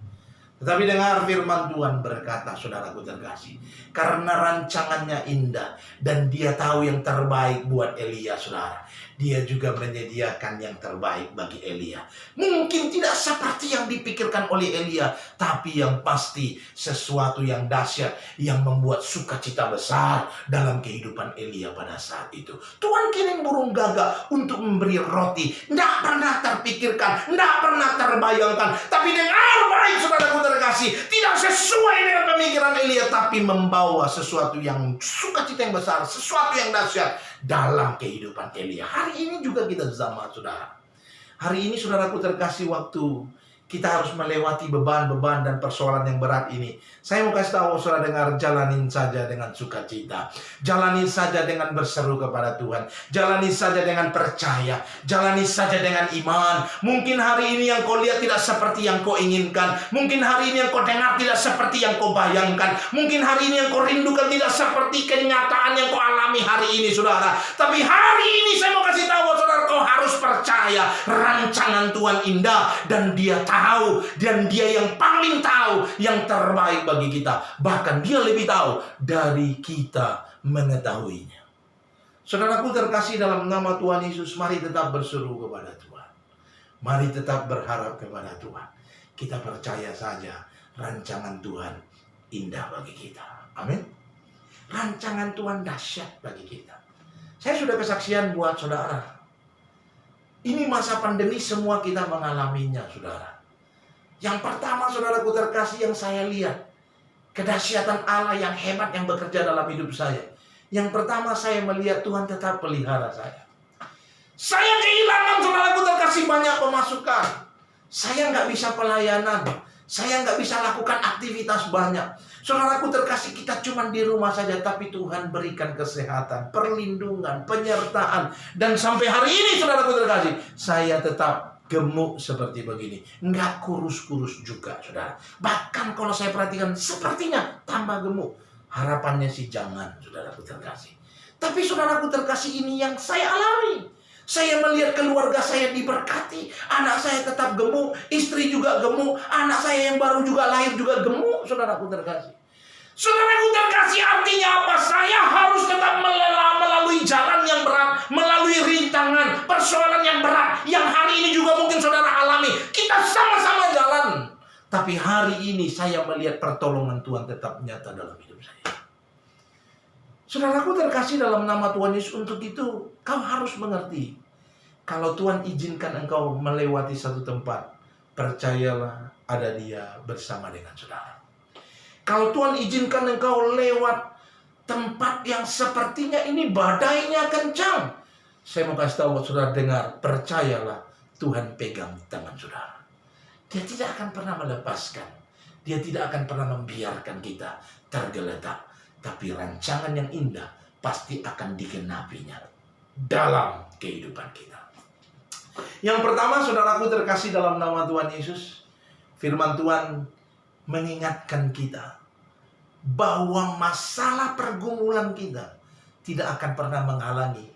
Tetapi dengar firman Tuhan berkata, saudaraku terkasih, karena rancangannya indah dan dia tahu yang terbaik buat Elia, saudara, dia juga menyediakan yang terbaik bagi Elia. Mungkin tidak seperti yang dipikirkan oleh Elia, tapi yang pasti sesuatu yang dahsyat yang membuat sukacita besar dalam kehidupan Elia pada saat itu. Tuhan kirim burung gagak untuk memberi roti. Tidak pernah terpikirkan, tidak pernah terbayangkan. Tapi dengar baik, saudaraku terkasih, tidak sesuai dengan pemikiran Elia, tapi membawa sesuatu yang sukacita yang besar, sesuatu yang dahsyat dalam kehidupan Elia. Hari ini juga kita sama, saudara. Hari ini saudaraku terkasih, waktu kita harus melewati beban-beban dan persoalan yang berat ini, saya mau kasih tahu saudara, dengar, jalanin saja dengan sukacita. Jalanin saja dengan berseru kepada Tuhan. Jalanin saja dengan percaya. Jalanin saja dengan iman. Mungkin hari ini yang kau lihat tidak seperti yang kau inginkan. Mungkin hari ini yang kau dengar tidak seperti yang kau bayangkan. Mungkin hari ini yang kau rindukan tidak seperti kenyataan yang kau alami hari ini, saudara. Tapi hari ini saya mau kasih tahu saudara, kau harus percaya rancangan Tuhan indah, dan Dia tahu, dan Dia yang paling tahu yang terbaik bagi kita. Bahkan Dia lebih tahu dari kita mengetahuinya. Saudaraku terkasih dalam nama Tuhan Yesus, mari tetap berseru kepada Tuhan. Mari tetap berharap kepada Tuhan. Kita percaya saja rancangan Tuhan indah bagi kita. Amin. Rancangan Tuhan dahsyat bagi kita. Saya sudah kesaksian buat saudara. Ini masa pandemi semua kita mengalaminya, saudara. Yang pertama, saudaraku terkasih, yang saya lihat kedahsyatan Allah yang hebat yang bekerja dalam hidup saya. Yang pertama, saya melihat Tuhan tetap pelihara saya. Saya kehilangan, saudaraku terkasih, banyak pemasukan. Saya nggak bisa pelayanan. Saya nggak bisa lakukan aktivitas banyak. Saudaraku terkasih, kita cuma di rumah saja, tapi Tuhan berikan kesehatan, perlindungan, penyertaan. Dan sampai hari ini, saudaraku terkasih, saya tetap gemuk seperti begini. Nggak kurus-kurus juga, saudara. Bahkan kalau saya perhatikan, sepertinya tambah gemuk. Harapannya sih jangan, saudaraku terkasih. Tapi saudaraku terkasih, ini yang saya alami. Saya melihat keluarga saya diberkati. Anak saya tetap gemuk, istri juga gemuk, anak saya yang baru juga lahir juga gemuk, saudaraku terkasih. Saudaraku terkasih, artinya apa? Saya harus tetap melalui jalan yang berat, melalui rintangan, persoalan yang berat, yang hari ini juga mungkin saudara alami. Kita sama-sama jalan. Tapi hari ini saya melihat pertolongan Tuhan tetap nyata dalam hidup saya. Saudaraku terkasih dalam nama Tuhan Yesus, untuk itu kau harus mengerti Kalau Tuhan izinkan engkau melewati satu tempat, percayalah ada Dia bersama dengan saudara. Kalau Tuhan izinkan engkau lewat tempat yang sepertinya ini badainya kencang, saya mau kasih tahu buat saudara dengar, percayalah Tuhan pegang tangan saudara. Dia tidak akan pernah melepaskan. Dia tidak akan pernah membiarkan kita tergeletak. Tapi rancangan yang indah pasti akan digenapinya dalam kehidupan kita. Yang pertama, saudaraku terkasih dalam nama Tuhan Yesus, firman Tuhan mengingatkan kita bahwa masalah pergumulan kita tidak akan pernah menghalangi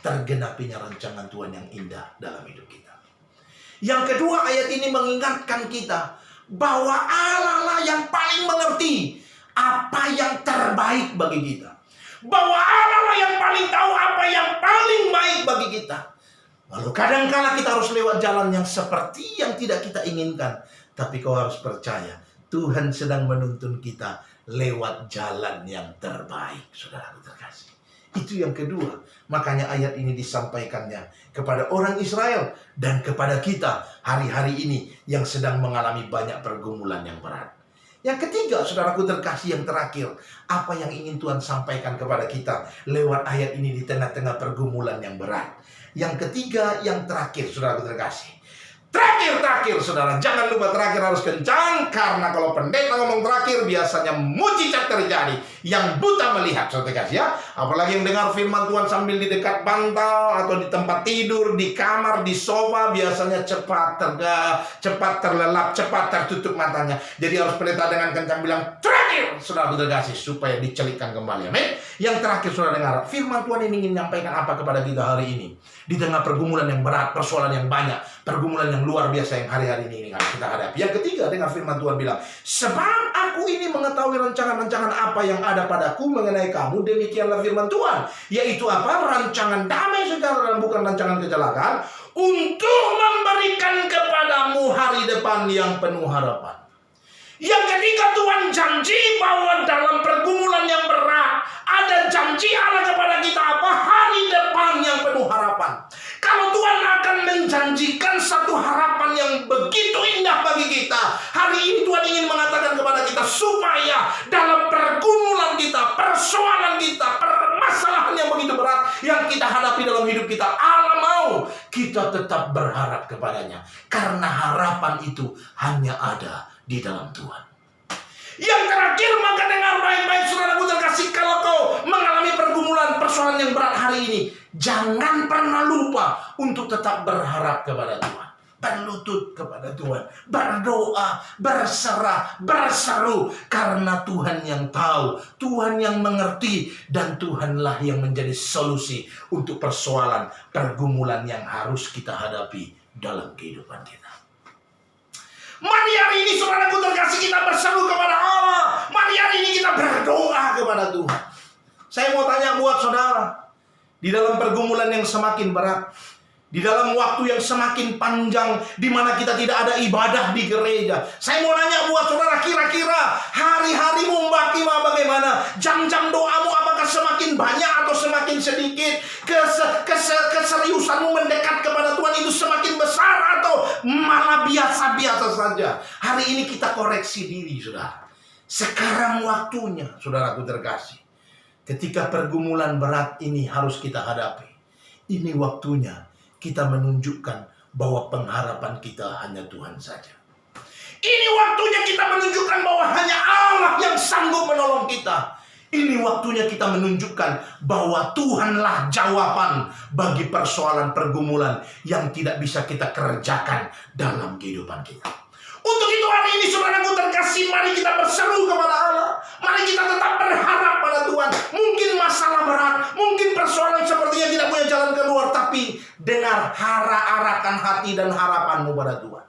tergenapinya rancangan Tuhan yang indah dalam hidup kita. Yang kedua, ayat ini mengingatkan kita bahwa Allah lah yang paling mengerti apa yang terbaik bagi kita. Bahwa Allah lah yang paling tahu apa yang paling baik bagi kita. Walau kadang-kala kita harus lewat jalan yang seperti yang tidak kita inginkan, tapi kau harus percaya Tuhan sedang menuntun kita lewat jalan yang terbaik, saudara terkasih. Itu yang kedua. Makanya ayat ini disampaikannya kepada orang Israel dan kepada kita hari-hari ini yang sedang mengalami banyak pergumulan yang berat. Yang ketiga, saudaraku terkasih, yang terakhir, apa yang ingin Tuhan sampaikan kepada kita lewat ayat ini di tengah-tengah pergumulan yang berat. Yang ketiga, yang terakhir, saudaraku terkasih. Terakhir, saudara, jangan lupa terakhir harus kencang, karena kalau pendeta ngomong terakhir biasanya mujizat terjadi. Yang buta melihat, saudara terkasih ya. Apalagi yang dengar firman Tuhan sambil di dekat bantal atau di tempat tidur, di kamar, di sofa, biasanya cepat terlelap, cepat tertutup matanya. Jadi harus pendeta dengan kencang bilang terakhir, saudara terkasih, supaya dicelikkan kembali. Amin. Yang terakhir, saudara dengar, firman Tuhan ini ingin menyampaikan apa kepada kita hari ini? Di tengah pergumulan yang berat, persoalan yang banyak, pergumulan yang luar biasa yang hari-hari ini kita hadapi. Yang ketiga, dengar firman Tuhan bilang, sebab aku ini mengetahui rancangan-rancangan apa yang ada padaku mengenai kamu, demikianlah firman Tuhan. Yaitu apa? Rancangan damai sejahtera dan bukan rancangan kecelakaan, untuk memberikan kepadamu hari depan yang penuh harapan. Yang ketiga, Tuhan janji bahwa dalam pergumulan yang berat, ada janji Allah kepada kita apa? Hari depan yang penuh harapan. Kalau Tuhan akan menjanjikan satu harapan yang begitu indah bagi kita, hari ini Tuhan ingin mengatakan kepada kita supaya dalam pergumulan kita, persoalan kita, permasalahan yang begitu berat yang kita hadapi dalam hidup kita, Allah mau kita tetap berharap kepadanya. Karena harapan itu hanya ada di dalam Tuhan. Yang terakhir, maka dengar baik-baik saudaraku terkasih, kalau kau mengalami pergumulan persoalan yang berat hari ini, jangan pernah lupa untuk tetap berharap kepada Tuhan, berlutut kepada Tuhan, berdoa, berserah, berseru, karena Tuhan yang tahu, Tuhan yang mengerti, dan Tuhanlah yang menjadi solusi untuk persoalan pergumulan yang harus kita hadapi dalam kehidupan kita. Mari hari ini saudaraku terkasih, kita berseru kepada Allah. Mari hari ini kita berdoa kepada Tuhan. Saya mau tanya buat saudara, di dalam pergumulan yang semakin berat, di dalam waktu yang semakin panjang, di mana kita tidak ada ibadah di gereja, saya mau nanya buat saudara, kira-kira hari-harimu bagaimana? Jam-jam doamu apakah semakin banyak atau semakin sedikit? Keseriusanmu mendekat kepada Tuhan itu semakin besar atau malah biasa-biasa saja? Hari ini kita koreksi diri, saudara. Sekarang waktunya, saudaraku terkasih, ketika pergumulan berat ini harus kita hadapi, ini waktunya kita menunjukkan bahwa pengharapan kita hanya Tuhan saja. Ini waktunya kita menunjukkan bahwa hanya Allah yang sanggup menolong kita. Ini waktunya kita menunjukkan bahwa Tuhanlah jawaban bagi persoalan pergumulan yang tidak bisa kita kerjakan dalam kehidupan kita. Untuk itu hari ini saudaraku terkasih, mari kita berseru kepada Allah. Mari kita tetap berharap pada Tuhan. Mungkin masalah berat, mungkin persoalan sepertinya tidak punya jalan keluar, tapi dengar, arahkan hati dan harapanmu pada Tuhan.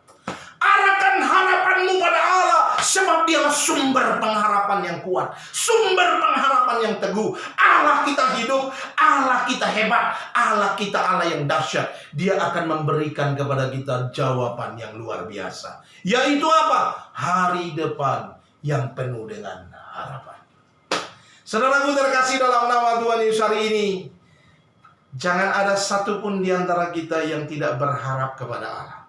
Arahkan harapanmu pada Allah, sebab Dialah sumber pengharapan yang kuat, sumber pengharapan yang teguh. Allah kita hidup, Allah kita hebat, Allah kita Allah yang dahsyat. Dia akan memberikan kepada kita jawaban yang luar biasa, yaitu apa? Hari depan yang penuh dengan harapan. Saudaraku terkasih dalam nama Tuhan Yesus, hari ini Jangan ada satupun di antara kita yang tidak berharap kepada Allah.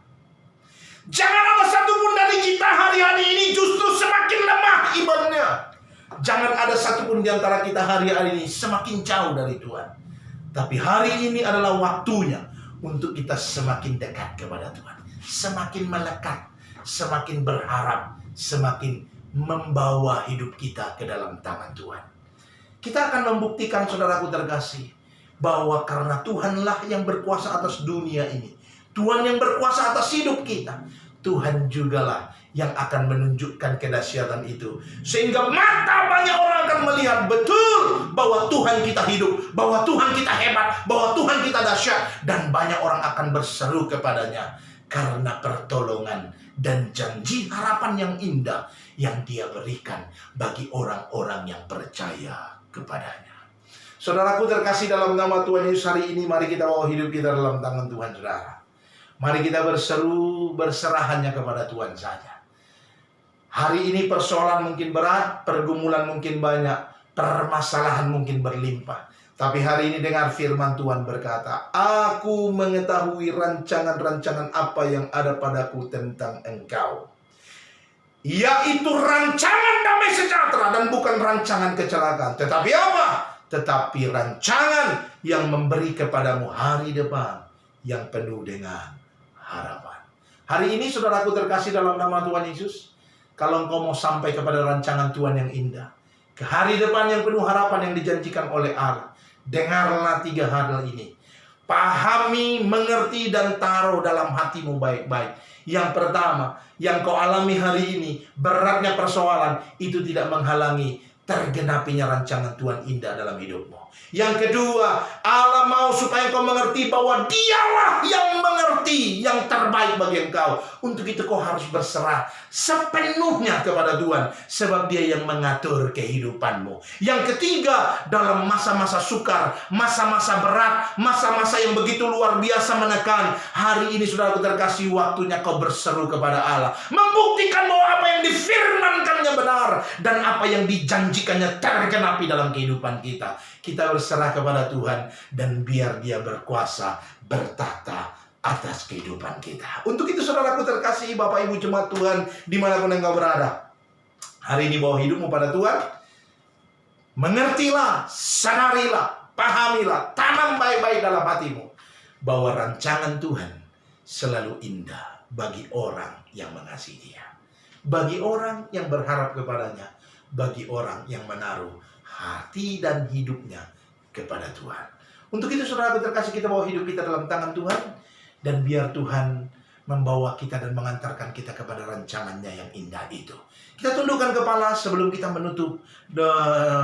Jangan ada satupun dari kita hari-hari ini justru semakin lemah imannya. Jangan ada satupun di antara kita hari-hari ini semakin jauh dari Tuhan. Tapi hari ini adalah waktunya untuk kita semakin dekat kepada Tuhan. Semakin melekat, semakin berharap, semakin membawa hidup kita ke dalam tangan Tuhan. Kita akan membuktikan, saudaraku terkasih, bahwa karena Tuhanlah yang berkuasa atas dunia ini, Tuhan yang berkuasa atas hidup kita, Tuhan jugalah yang akan menunjukkan kedahsyatan itu. Sehingga mata banyak orang akan melihat betul bahwa Tuhan kita hidup, bahwa Tuhan kita hebat, bahwa Tuhan kita dahsyat. Dan banyak orang akan berseru kepadanya karena pertolongan dan janji harapan yang indah yang Dia berikan bagi orang-orang yang percaya kepadanya. Saudaraku terkasih, dalam nama Tuhan Yesus, hari ini mari kita bawa hidup kita dalam tangan Tuhan, saudara. Mari kita berseru, berserah hanya kepada Tuhan saja. Hari ini persoalan mungkin berat, pergumulan mungkin banyak, permasalahan mungkin berlimpah. Tapi hari ini dengar firman Tuhan berkata, Aku mengetahui rancangan-rancangan apa yang ada padaku tentang engkau, yaitu rancangan damai sejahtera dan bukan rancangan kecelakaan. Tetapi apa? Tetapi rancangan yang memberi kepadamu hari depan yang penuh dengan harapan. Hari ini saudaraku terkasih dalam nama Tuhan Yesus, kalau engkau mau sampai kepada rancangan Tuhan yang indah, ke hari depan yang penuh harapan yang dijanjikan oleh Allah, dengarlah 3 hal ini. Pahami, mengerti, dan taruh dalam hatimu baik-baik. Yang pertama, yang kau alami hari ini, beratnya persoalan, itu tidak menghalangi tergenapinya rancangan Tuhan indah dalam hidupmu. Yang kedua, Allah mau supaya kau mengerti bahwa Dialah yang mengerti yang terbaik bagi engkau. Untuk itu kau harus berserah sepenuhnya kepada Tuhan, sebab Dia yang mengatur kehidupanmu. Yang ketiga, dalam masa-masa sukar, masa-masa berat, masa-masa yang begitu luar biasa menekan, hari ini saudaraku terkasih, waktunya kau berseru kepada Allah, membuktikan bahwa apa yang difirmankannya benar dan apa yang dijanjikannya tergenapi dalam kehidupan kita. Kita berserah kepada Tuhan dan biar Dia berkuasa bertata atas kehidupan kita. Untuk itu saudaraku terkasih, Bapak Ibu jemaat Tuhan dimanapun engkau berada, hari ini bawa hidupmu pada Tuhan. Mengertilah, sadarilah, pahamilah, tanam baik-baik dalam hatimu bahwa rancangan Tuhan selalu indah bagi orang yang mengasihi Dia, bagi orang yang berharap kepadanya, bagi orang yang menaruh hati dan hidupnya kepada Tuhan. Untuk itu saudara terkasih, kita bawa hidup kita dalam tangan Tuhan, dan biar Tuhan membawa kita dan mengantarkan kita kepada rancangannya yang indah itu. Kita tundukkan kepala sebelum kita menutup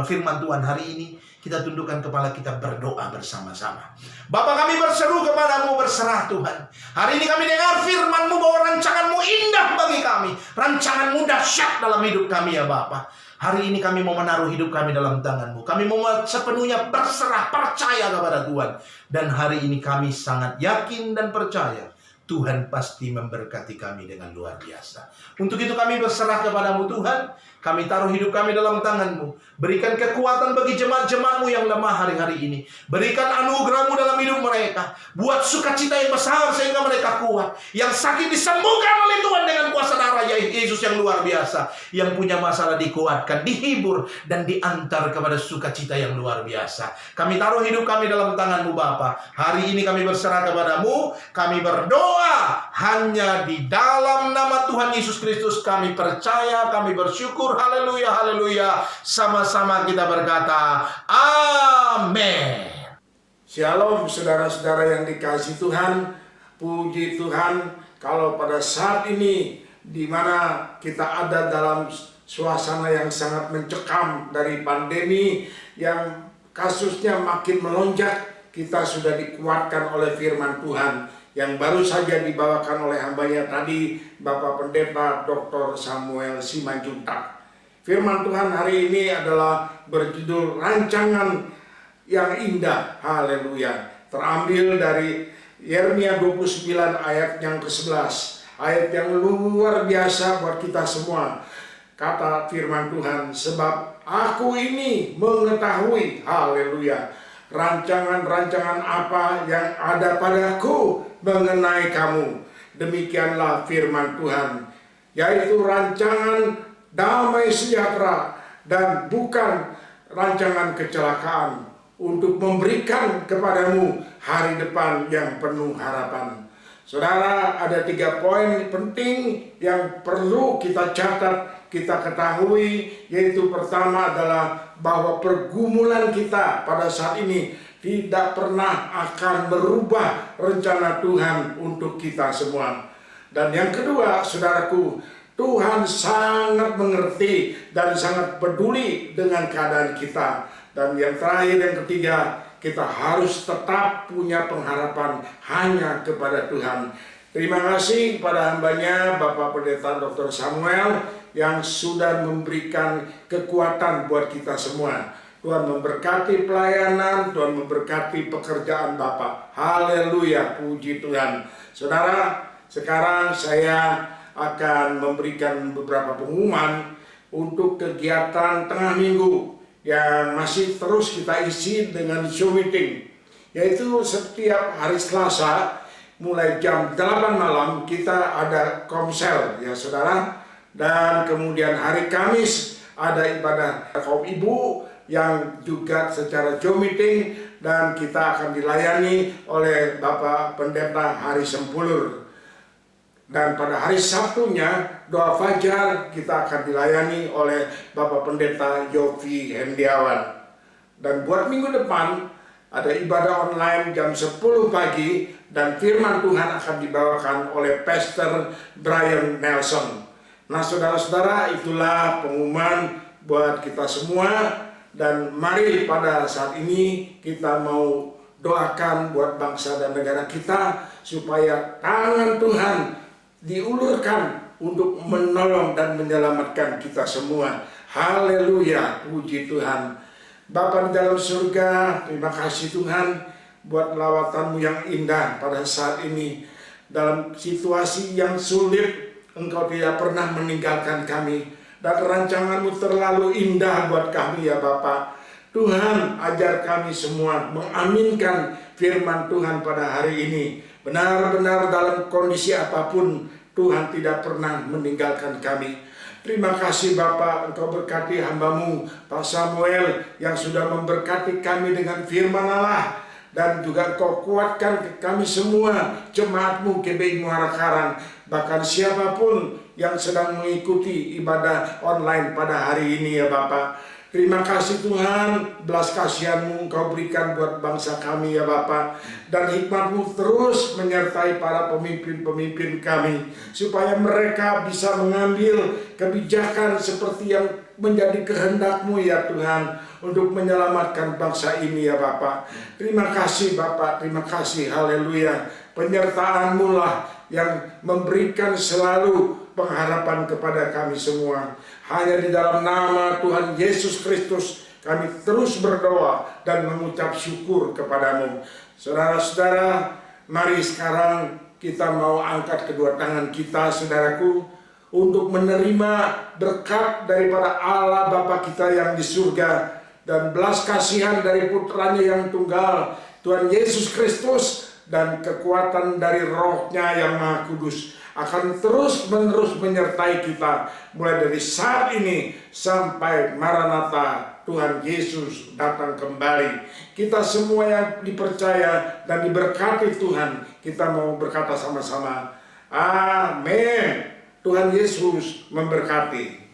firman Tuhan hari ini. Kita tundukkan kepala, kita berdoa bersama-sama. Bapa, kami berseru kepadamu, berserah Tuhan. Hari ini kami dengar firman-Mu bahwa rancangan-Mu indah bagi kami. Rancangan-Mu dahsyat dalam hidup kami ya Bapa. Hari ini kami mau menaruh hidup kami dalam tangan-Mu. Kami mau sepenuhnya berserah, percaya kepada Tuhan. Dan hari ini kami sangat yakin dan percaya Tuhan pasti memberkati kami dengan luar biasa. Untuk itu kami berserah kepadamu Tuhan. Kami taruh hidup kami dalam tangan-Mu. Berikan kekuatan bagi jemaat-jemaat-Mu yang lemah hari-hari ini. Berikan anugerah-Mu dalam hidup mereka. Buat sukacita yang besar sehingga mereka kuat. Yang sakit disembuhkan oleh Tuhan dengan kuasa darah Yesus yang luar biasa. Yang punya masalah dikuatkan, dihibur, dan diantar kepada sukacita yang luar biasa. Kami taruh hidup kami dalam tangan-Mu Bapa. Hari ini kami berserah kepadamu. Kami berdoa hanya di dalam nama Tuhan Yesus Kristus. Kami percaya, kami bersyukur. Haleluya, haleluya. Sama-sama kita berkata, amin. Shalom saudara-saudara yang dikasihi Tuhan. Puji Tuhan kalau pada saat ini di mana kita ada dalam suasana yang sangat mencekam dari pandemi yang kasusnya makin melonjak, kita sudah dikuatkan oleh firman Tuhan yang baru saja dibawakan oleh hambanya tadi, Bapak Pendeta Dr. Samuel Simanjuntak. Firman Tuhan hari ini adalah berjudul Rancangan yang Indah. Haleluya. Terambil dari Yeremia 29 ayat yang ke-11. Ayat yang luar biasa buat kita semua. Kata firman Tuhan, sebab aku ini mengetahui, haleluya, rancangan-rancangan apa yang ada padaku mengenai kamu. Demikianlah firman Tuhan, yaitu rancangan damai sejahtera dan bukan rancangan kecelakaan, untuk memberikan kepadamu hari depan yang penuh harapan. Saudara, ada 3 poin penting yang perlu kita catat, kita ketahui, yaitu pertama adalah bahwa pergumulan kita pada saat ini tidak pernah akan merubah rencana Tuhan untuk kita semua. Dan yang kedua, saudaraku, Tuhan sangat mengerti dan sangat peduli dengan keadaan kita. Dan yang terakhir, yang ketiga, kita harus tetap punya pengharapan hanya kepada Tuhan. Terima kasih kepada hambanya Bapak Pendeta Dr. Samuel yang sudah memberikan kekuatan buat kita semua. Tuhan memberkati pelayanan, Tuhan memberkati pekerjaan Bapak. Haleluya, puji Tuhan. Saudara, sekarang saya akan memberikan beberapa pengumuman untuk kegiatan tengah minggu yang masih terus kita isi dengan show meeting, yaitu setiap hari Selasa mulai jam 8 malam kita ada komsel ya saudara, dan kemudian hari Kamis ada ibadah kaum ibu yang juga secara Zoom meeting, dan kita akan dilayani oleh Bapak Pendeta Hari Sempulur. Dan pada hari Sabtunya doa fajar kita akan dilayani oleh Bapak Pendeta Yofi Hendiawan. Dan buat minggu depan ada ibadah online jam 10 pagi dan firman Tuhan akan dibawakan oleh Pastor Brian Nelson. Nah saudara-saudara, itulah pengumuman buat kita semua. Dan mari pada saat ini kita mau doakan buat bangsa dan negara kita supaya tangan Tuhan diulurkan untuk menolong dan menyelamatkan kita semua. Haleluya, puji Tuhan. Bapa di dalam surga, terima kasih Tuhan buat lawatan-Mu yang indah pada saat ini. Dalam situasi yang sulit, Engkau tidak pernah meninggalkan kami. Dan rancangan-Mu terlalu indah buat kami ya Bapa. Tuhan, ajar kami semua mengaminkan firman Tuhan pada hari ini. Benar-benar dalam kondisi apapun, Tuhan tidak pernah meninggalkan kami. Terima kasih Bapa, Engkau berkati hamba-Mu Pak Samuel yang sudah memberkati kami dengan firman Allah. Dan juga Engkau kuatkan kami semua, jemaat-Mu GBI Muara Karang. Bahkan siapapun yang sedang mengikuti ibadah online pada hari ini ya Bapak. Terima kasih Tuhan, belas kasihan-Mu Engkau berikan buat bangsa kami ya Bapak. Dan hikmat-Mu terus menyertai para pemimpin-pemimpin kami, supaya mereka bisa mengambil kebijakan seperti yang menjadi kehendak-Mu ya Tuhan, untuk menyelamatkan bangsa ini ya Bapak. Terima kasih Bapak, terima kasih, haleluya. Penyertaan-Mu lah yang memberikan selalu pengharapan kepada kami semua. Hanya di dalam nama Tuhan Yesus Kristus kami terus berdoa dan mengucap syukur kepadamu. Saudara-saudara, mari sekarang kita mau angkat kedua tangan kita, saudaraku, untuk menerima berkat daripada Allah Bapa kita yang di surga dan belas kasihan dari putranya yang tunggal, Tuhan Yesus Kristus, dan kekuatan dari Roh-Nya yang Maha Kudus akan terus-menerus menyertai kita mulai dari saat ini sampai Maranatha, Tuhan Yesus datang kembali. Kita semua yang dipercaya dan diberkati Tuhan, kita mau berkata sama-sama, amin. Tuhan Yesus memberkati.